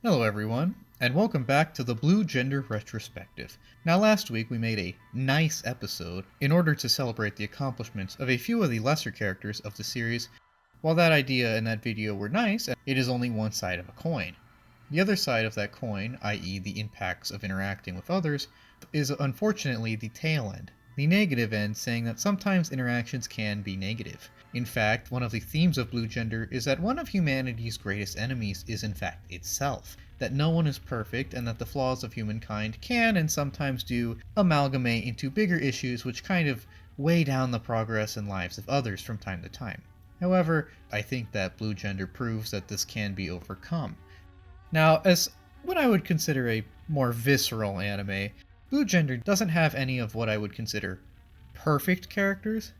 Hello everyone, and welcome back to the Blue Gender Retrospective. Now last week we made a nice episode in order to celebrate the accomplishments of a few of the lesser characters of the series. While that idea and that video were nice, it is only one side of a coin. The other side of that coin, i.e. the impacts of interacting with others, is unfortunately the tail end. The negative end saying that sometimes interactions can be negative. In fact, one of the themes of Blue Gender is that one of humanity's greatest enemies is in fact itself. That no one is perfect and that the flaws of humankind can and sometimes do amalgamate into bigger issues which kind of weigh down the progress and lives of others from time to time. However, I think that Blue Gender proves that this can be overcome. Now, as what I would consider a more visceral anime, Blue Gender doesn't have any of what I would consider perfect characters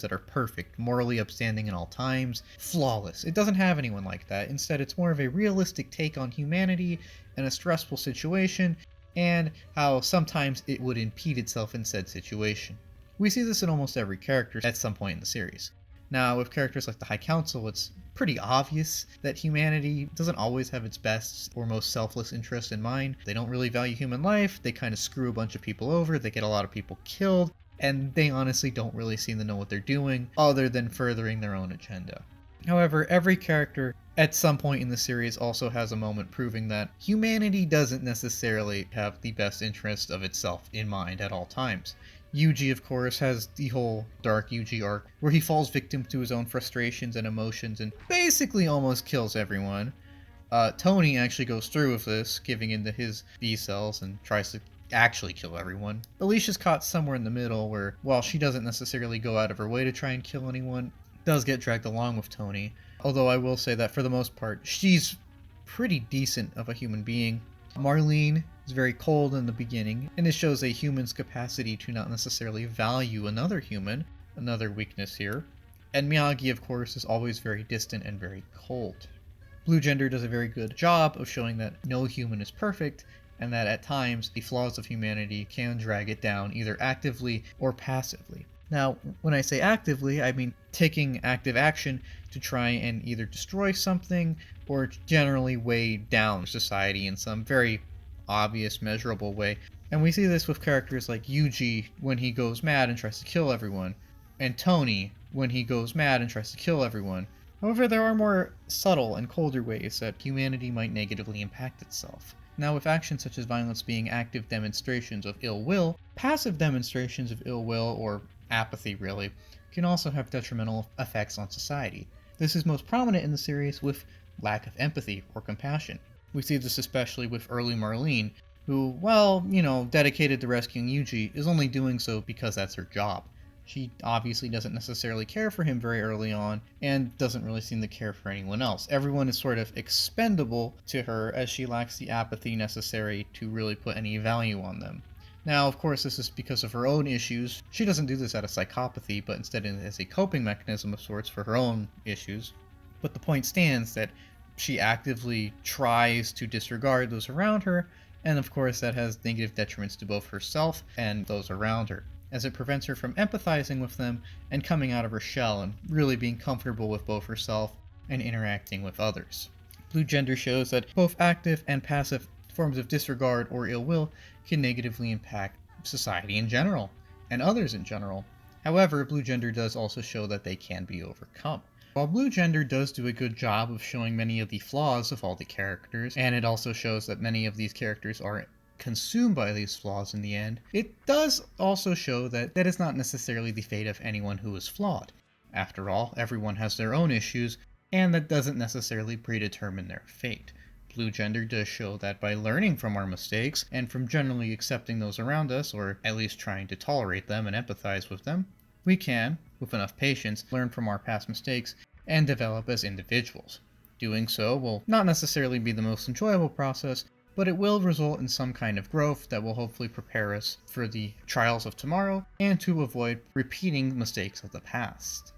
that are perfect, morally upstanding in all times, flawless. It doesn't have anyone like that. Instead, it's more of a realistic take on humanity and a stressful situation, and how sometimes it would impede itself in said situation. We see this in almost every character at some point in the series. Now, with characters like the High Council, it's pretty obvious that humanity doesn't always have its best or most selfless interest in mind. They don't really value human life, they kind of screw a bunch of people over, they get a lot of people killed, and they honestly don't really seem to know what they're doing other than furthering their own agenda. However, every character at some point in the series also has a moment proving that humanity doesn't necessarily have the best interest of itself in mind at all times. Yuji, of course, has the whole Dark Yuji arc where he falls victim to his own frustrations and emotions and basically almost kills everyone. Tony actually goes through with this, giving into his B cells and tries to actually kill everyone. Alicia's caught somewhere in the middle where, while she doesn't necessarily go out of her way to try and kill anyone, does get dragged along with Tony. Although I will say that for the most part, she's pretty decent of a human being. Marlene is very cold in the beginning, and it shows a human's capacity to not necessarily value another human, another weakness here. And Miyagi, of course, is always very distant and very cold. Blue Gender does a very good job of showing that no human is perfect, and that at times the flaws of humanity can drag it down either actively or passively. Now, when I say actively, I mean taking active action to try and either destroy something or generally weigh down society in some very obvious, measurable way. And we see this with characters like Yuji when he goes mad and tries to kill everyone, and Tony when he goes mad and tries to kill everyone. However, there are more subtle and colder ways that humanity might negatively impact itself. Now, with actions such as violence being active demonstrations of ill will, passive demonstrations of ill will, or apathy really, can also have detrimental effects on society. This is most prominent in the series with lack of empathy or compassion. We see this especially with early Marlene, who, while, dedicated to rescuing Yuji, is only doing so because that's her job. She obviously doesn't necessarily care for him very early on, and doesn't really seem to care for anyone else. Everyone is sort of expendable to her, as she lacks the apathy necessary to really put any value on them. Now, of course, this is because of her own issues. She doesn't do this out of psychopathy, but instead as a coping mechanism of sorts for her own issues. But the point stands that she actively tries to disregard those around her, and of course that has negative detriments to both herself and those around her, as it prevents her from empathizing with them and coming out of her shell and really being comfortable with both herself and interacting with others. Blue Gender shows that both active and passive forms of disregard or ill will can negatively impact society in general, and others in general. However, Blue Gender does also show that they can be overcome. While Blue Gender does do a good job of showing many of the flaws of all the characters, and it also shows that many of these characters are consumed by these flaws in the end, it does also show that that is not necessarily the fate of anyone who is flawed. After all, everyone has their own issues, and that doesn't necessarily predetermine their fate. Blue Gender does show that by learning from our mistakes, and from generally accepting those around us, or at least trying to tolerate them and empathize with them, we can, with enough patience, learn from our past mistakes and develop as individuals. Doing so will not necessarily be the most enjoyable process, but it will result in some kind of growth that will hopefully prepare us for the trials of tomorrow and to avoid repeating mistakes of the past.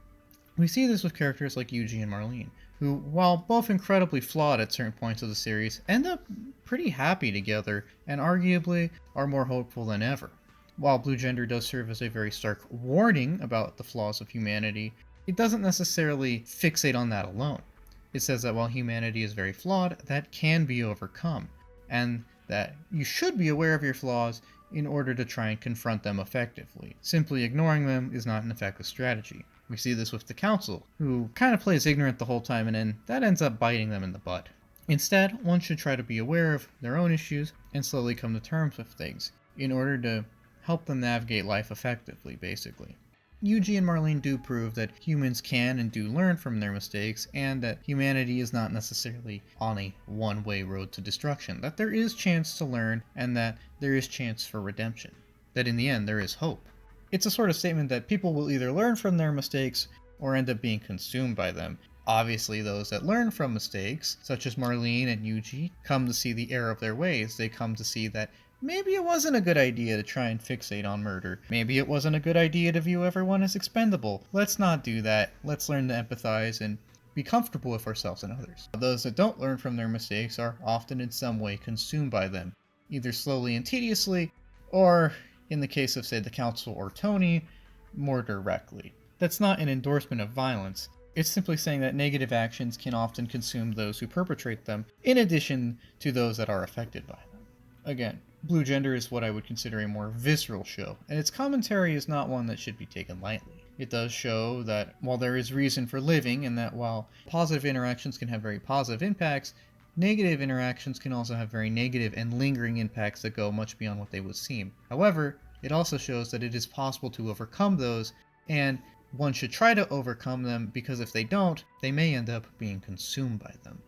We see this with characters like Yuji and Marlene, who, while both incredibly flawed at certain points of the series, end up pretty happy together and arguably are more hopeful than ever. While Blue Gender does serve as a very stark warning about the flaws of humanity, it doesn't necessarily fixate on that alone. It says that while humanity is very flawed, that can be overcome, and that you should be aware of your flaws in order to try and confront them effectively. Simply ignoring them is not an effective strategy. We see this with the Council, who kind of plays ignorant the whole time, and then that ends up biting them in the butt. Instead, one should try to be aware of their own issues and slowly come to terms with things, in order to help them navigate life effectively, basically. Yuji and Marlene do prove that humans can and do learn from their mistakes, and that humanity is not necessarily on a one-way road to destruction, that there is chance to learn, and that there is chance for redemption. That in the end, there is hope. It's a sort of statement that people will either learn from their mistakes or end up being consumed by them. Obviously, those that learn from mistakes, such as Marlene and Yuji, come to see the error of their ways. They come to see that maybe it wasn't a good idea to try and fixate on murder. Maybe it wasn't a good idea to view everyone as expendable. Let's not do that. Let's learn to empathize and be comfortable with ourselves and others. Those that don't learn from their mistakes are often in some way consumed by them, either slowly and tediously, or, in the case of, say, the Council or Tony, more directly. That's not an endorsement of violence. It's simply saying that negative actions can often consume those who perpetrate them, in addition to those that are affected by them. Again, Blue Gender is what I would consider a more visceral show, and its commentary is not one that should be taken lightly. It does show that while there is reason for living, and that while positive interactions can have very positive impacts, negative interactions can also have very negative and lingering impacts that go much beyond what they would seem. However, it also shows that it is possible to overcome those, and one should try to overcome them, because if they don't, they may end up being consumed by them.